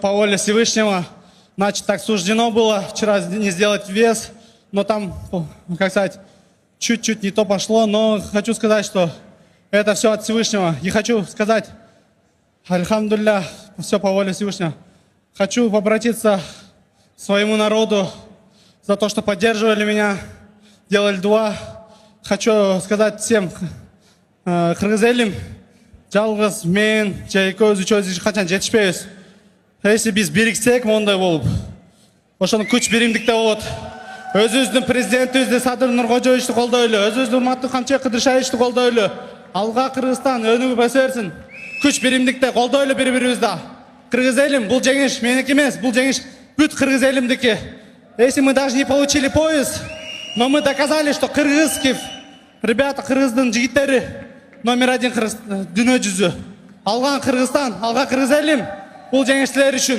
По воле Всевышнего, значит, так суждено было вчера не сделать вес, но там, как сказать, чуть-чуть не то пошло, но хочу сказать, что это все от Всевышнего. И хочу сказать, альхамдулилля, все по воле Всевышнего. Хочу обратиться к своему народу за то, что поддерживали меня, делали дуа. Хочу сказать всем, кыргыз элим, жалгыз мен, экөөбүз үчөөбүз эч качан жетишпейбиз. Если біз біріксек, мондай болып. Ошоны күч биримдикте болот. Өзүбүздүн президентибизди Садыр Нуркожоевичти колдойлу, өзүбүздүн урматтуу Камчыбек Кыдыршаевичти колдойлу. Алга Кыргызстан өнүгүп өсө берсин. Күч биримдикте колдойлу бири-бирибизди. Кыргыз элим, бул жеңиш меники эмес, бул жеңиш бүт кыргыз элимдики. Если мы даже не получили пояс, но мы доказали, что кыргызских ребята, кыргыздын жигиттери №1 дүйнө жүзү. Алган Кыргызстан, алга кыргыз элим. Бул жеңиштер үчүн